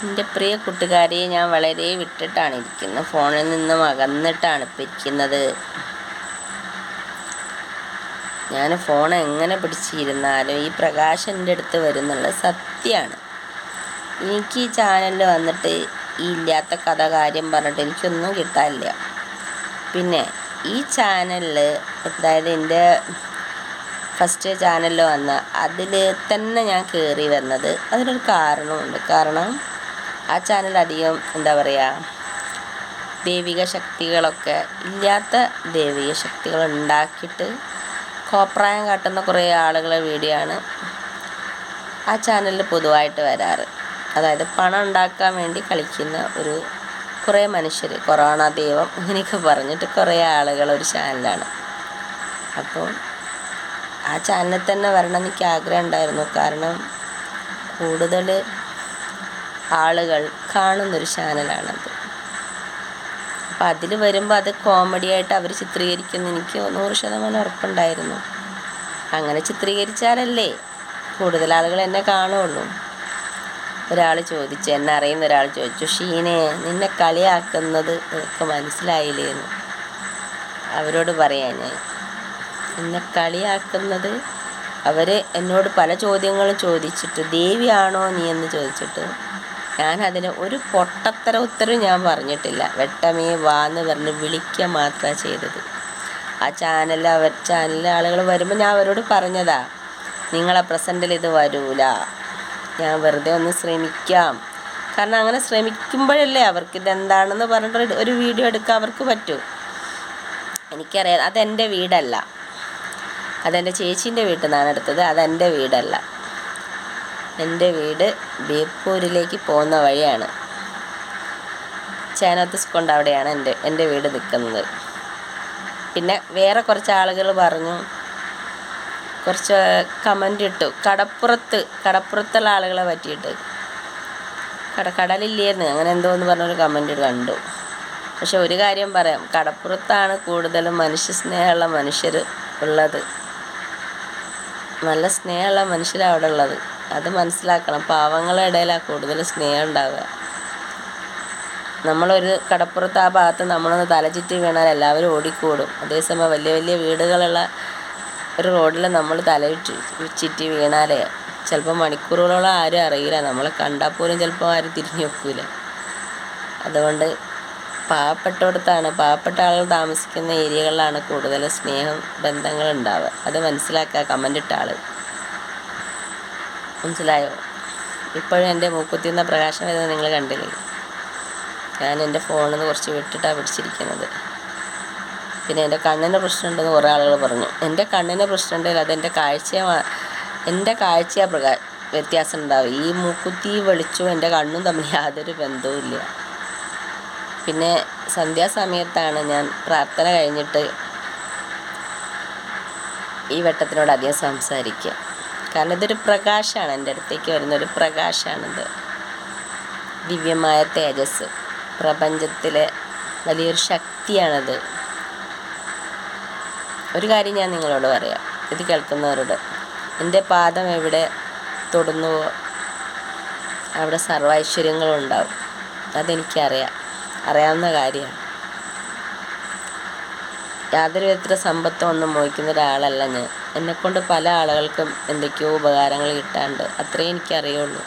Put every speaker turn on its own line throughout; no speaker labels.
എൻ്റെ പ്രിയ കൂട്ടുകാരെ, ഞാൻ വളരെ വിട്ടിട്ടാണ് ഇരിക്കുന്നത്. ഫോണിൽ നിന്നും അകന്നിട്ടാണ് ഇപ്പം ഇരിക്കുന്നത്. ഞാൻ ഫോൺ എങ്ങനെ പിടിച്ചിരുന്നാലും ഈ പ്രകാശം എൻ്റെ അടുത്ത് വരുന്നുള്ളത് സത്യമാണ്. എനിക്ക് ഈ ചാനലിൽ വന്നിട്ട് ഈ ഇല്ലാത്ത കഥ കാര്യം പറഞ്ഞിട്ട് എനിക്കൊന്നും കിട്ടാനില്ല. പിന്നെ ഈ ചാനലിൽ, അതായത് എൻ്റെ ഫസ്റ്റ് ചാനലിൽ വന്ന അതിൽ തന്നെ ഞാൻ കയറി വന്നത് അതിനൊരു കാരണമുണ്ട്. കാരണം ആ ചാനൽ അധികം എന്താ പറയുക, ദൈവിക ശക്തികളൊക്കെ ഇല്ലാത്ത ദൈവിക ശക്തികൾ ഉണ്ടാക്കിയിട്ട് കോപ്രായം കാട്ടുന്ന കുറേ ആളുകളെ വീഡിയോ ആണ് ആ ചാനലിൽ പൊതുവായിട്ട് വരാറ്. അതായത് പണം ഉണ്ടാക്കാൻ വേണ്ടി കളിക്കുന്ന കുറേ മനുഷ്യർ, കൊറോണ ദൈവം അങ്ങനെയൊക്കെ പറഞ്ഞിട്ട് കുറേ ആളുകൾ ഒരു ചാനലാണ്. അപ്പോൾ ആ ചാനലിൽ തന്നെ വരണം എനിക്ക് ആഗ്രഹം ഉണ്ടായിരുന്നു. കാരണം കൂടുതൽ ആളുകൾ കാണുന്നൊരു ചാനലാണത്. അപ്പം അതിൽ വരുമ്പോൾ അത് കോമഡിയായിട്ട് അവർ ചിത്രീകരിക്കുന്ന എനിക്ക് 100% ഉറപ്പുണ്ടായിരുന്നു. അങ്ങനെ ചിത്രീകരിച്ചാലല്ലേ കൂടുതൽ ആളുകൾ എന്നെ കാണുള്ളൂ. ഒരാൾ ചോദിച്ചു, എന്നെ അറിയുന്ന ഒരാൾ ചോദിച്ചു, ഷീനെ നിന്നെ കളിയാക്കുന്നത് നിനക്ക് മനസ്സിലായില്ലേന്ന്. അവരോട് പറയാൻ ഞാൻ എന്നെ കളിയാക്കുന്നത്, അവർ എന്നോട് പല ചോദ്യങ്ങളും ചോദിച്ചിട്ട് ദേവിയാണോ നീ എന്ന് ചോദിച്ചിട്ട് ഞാനതിന് ഒരു പൊട്ടത്തര ഉത്തരവും ഞാൻ പറഞ്ഞിട്ടില്ല. വെട്ടമേ വാന്ന് പറഞ്ഞ് വിളിക്കുക മാത്രമാണ് ചെയ്തത്. ആ ചാനലിലെ ആളുകൾ വരുമ്പോൾ ഞാൻ അവരോട് പറഞ്ഞതാ, നിങ്ങളെ പ്രസൻറ്റിൽ ഇത് വരൂല, ഞാൻ വെറുതെ ഒന്ന് ശ്രമിക്കാം. കാരണം അങ്ങനെ ശ്രമിക്കുമ്പോഴല്ലേ അവർക്ക് ഇതെന്താണെന്ന് പറഞ്ഞിട്ട് ഒരു വീഡിയോ എടുക്കാൻ അവർക്ക് പറ്റൂ. എനിക്കറിയാം അതെൻ്റെ വീടല്ല, അതെൻ്റെ ചേച്ചീൻ്റെ വീട്ടിൽ നിന്നാണ് എടുത്തത്. അതെൻ്റെ വീടല്ല. എൻ്റെ വീട് ബേപ്പൂരിലേക്ക് പോകുന്ന വഴിയാണ്. ചേനത്ത് സ്കൊണ്ട് അവിടെയാണ് എൻ്റെ വീട് നിൽക്കുന്നത്. പിന്നെ വേറെ ആളുകൾ പറഞ്ഞു, കുറച്ച് കമൻ്റ് ഇട്ടു കടപ്പുറത്തുള്ള ആളുകളെ പറ്റിയിട്ട്. കടലില്ലേന്ന് അങ്ങനെ എന്തോന്ന് പറഞ്ഞൊരു കമൻ്റ് കണ്ടു. പക്ഷെ ഒരു കാര്യം പറയാം, കടപ്പുറത്താണ് കൂടുതലും മനുഷ്യ സ്നേഹമുള്ള മനുഷ്യർ ഉള്ളത്. നല്ല സ്നേഹമുള്ള മനുഷ്യരാണ് അവിടെ ഉള്ളത്. അത് മനസ്സിലാക്കണം. പാവങ്ങളുടെ ഇടയിലാണ് കൂടുതൽ സ്നേഹം ഉണ്ടാവുക. നമ്മളൊരു കടപ്പുറത്ത് ആ ഭാഗത്ത് നമ്മളൊന്ന് തലചുറ്റി വീണാൽ എല്ലാവരും ഓടിക്കൂടും. അതേസമയം വലിയ വലിയ വീടുകളുള്ള ഒരു റോഡിൽ നമ്മൾ ചുറ്റി വീണാൽ ചിലപ്പോൾ മണിക്കൂറുകളോളം ആരും അറിയില്ല. നമ്മളെ കണ്ടാൽ പോലും ചിലപ്പോൾ ആരും തിരിഞ്ഞു വെക്കില്ല. അതുകൊണ്ട് പാവപ്പെട്ട ആളുകൾ താമസിക്കുന്ന ഏരിയകളിലാണ് കൂടുതൽ സ്നേഹം ബന്ധങ്ങൾ ഉണ്ടാവുക. അത് മനസ്സിലാക്കുക കമൻ്റ് ഇട്ട ആൾ. മനസ്സിലായോ? ഇപ്പോഴും എൻ്റെ മൂക്കുത്തി എന്ന പ്രകാശം വരുന്നത് നിങ്ങൾ കണ്ടില്ലേ? ഞാൻ എൻ്റെ ഫോണിൽ നിന്ന് കുറച്ച് വിട്ടിട്ടാണ് പിടിച്ചിരിക്കുന്നത്. പിന്നെ എൻ്റെ കണ്ണിന് പ്രശ്നമുണ്ടെന്ന് കുറേ ആളുകൾ പറഞ്ഞു. എൻ്റെ കണ്ണിന് പ്രശ്നമുണ്ടെങ്കിൽ അതെൻ്റെ കാഴ്ച വ്യത്യാസം ഉണ്ടാവും. ഈ മൂക്കുത്തി വെളിച്ചവും എൻ്റെ കണ്ണും തമ്മിൽ യാതൊരു ബന്ധവുമില്ല. പിന്നെ സന്ധ്യാസമയത്താണ് ഞാൻ പ്രാർത്ഥന കഴിഞ്ഞിട്ട് ഈ വെട്ടത്തിനോട് അധികം സംസാരിക്കുക. കാരണം ഇതൊരു പ്രകാശമാണ്, എൻ്റെ അടുത്തേക്ക് വരുന്നൊരു പ്രകാശമാണിത്. ദിവ്യമായ തേജസ്, പ്രപഞ്ചത്തിലെ വലിയൊരു ശക്തിയാണത്. ഒരു കാര്യം ഞാൻ നിങ്ങളോട് പറയാം, ഇത് കേൾക്കുന്നവരോട്. എൻ്റെ പാദം എവിടെ തൊടുന്നുവോ അവിടെ സർവ്വ ഐശ്വര്യങ്ങളും ഉണ്ടാവും. അറിയാവുന്ന കാര്യമാണ്. യാതൊരു വിധത്തിലുള്ള സമ്പത്തും ഒന്നും മോഹിക്കുന്ന ഒരാളല്ല ഞാൻ. എന്നെക്കൊണ്ട് പല ആളുകൾക്കും എന്തൊക്കെയോ ഉപകാരങ്ങൾ കിട്ടാണ്ട്, അത്രയും എനിക്കറിയുള്ളൂ.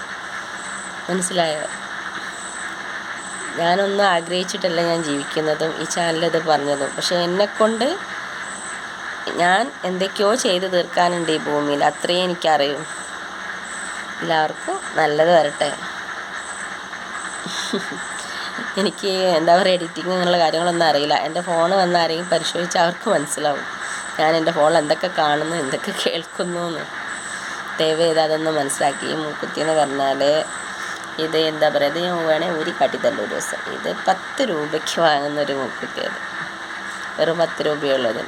മനസ്സിലായോ? ഞാനൊന്നും ആഗ്രഹിച്ചിട്ടല്ല ഞാൻ ജീവിക്കുന്നതും ഈ ചാനലിത് പറഞ്ഞതും. പക്ഷേ എന്നെക്കൊണ്ട് ഞാൻ എന്തൊക്കെയോ ചെയ്ത് തീർക്കാനുണ്ട് ഈ ഭൂമിയിൽ, അത്രയും എനിക്കറിയും. എല്ലാവർക്കും നല്ലത് വരട്ടെ. എനിക്ക് എന്താ പറയുക, എഡിറ്റിങ് അങ്ങനെയുള്ള കാര്യങ്ങളൊന്നും അറിയില്ല. എൻ്റെ ഫോൺ വന്ന് ആരെങ്കിലും പരിശോധിച്ചാൽ അവർക്ക് മനസ്സിലാവും ഞാൻ എൻ്റെ ഫോണിൽ എന്തൊക്കെ കാണുന്നു, എന്തൊക്കെ കേൾക്കുന്നു എന്ന്. ദയവ് ചെയ്ത് അതൊന്ന് മനസ്സിലാക്കി. ഈ മൂക്കുത്തി എന്ന് പറഞ്ഞാൽ ഇത് എന്താ പറയുക, ഇത് ഞാൻ വേണേൽ ഊരി കാട്ടിത്തല്ലോ ഒരു ദിവസം. ഇത് 10 രൂപയ്ക്ക് വാങ്ങുന്നൊരു മൂക്കുത്തി. അത് വെറും 10 രൂപയുള്ളത്.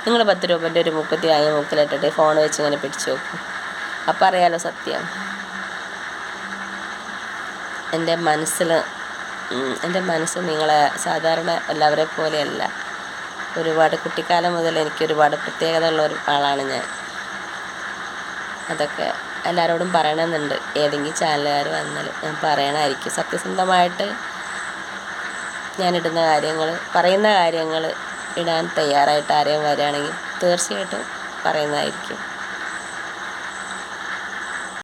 നിങ്ങൾ 10 രൂപൻ്റെ ഒരു മൂക്കുത്തി വാങ്ങി മൂക്കിലിട്ടിട്ട് ഫോൺ വെച്ച് ഇങ്ങനെ പിടിച്ച് നോക്കും. അപ്പം അറിയാലോ സത്യം. എൻ്റെ മനസ്സ് നിങ്ങളെ സാധാരണ എല്ലാവരെ പോലെയല്ല. ഒരുപാട് കുട്ടിക്കാലം മുതൽ എനിക്ക് ഒരുപാട് പ്രത്യേകത ഉള്ള ആളാണ് ഞാൻ. അതൊക്കെ എല്ലാവരോടും പറയണമെന്നുണ്ട്. ഏതെങ്കിലും ചാനലുകാർ വന്നാൽ ഞാൻ പറയണമായിരിക്കും. സത്യസന്ധമായിട്ട് ഞാനിടുന്ന കാര്യങ്ങൾ, പറയുന്ന കാര്യങ്ങൾ ഇടാൻ തയ്യാറായിട്ട് ആരെയും വരികയാണെങ്കിൽ തീർച്ചയായിട്ടും പറയുന്നതായിരിക്കും.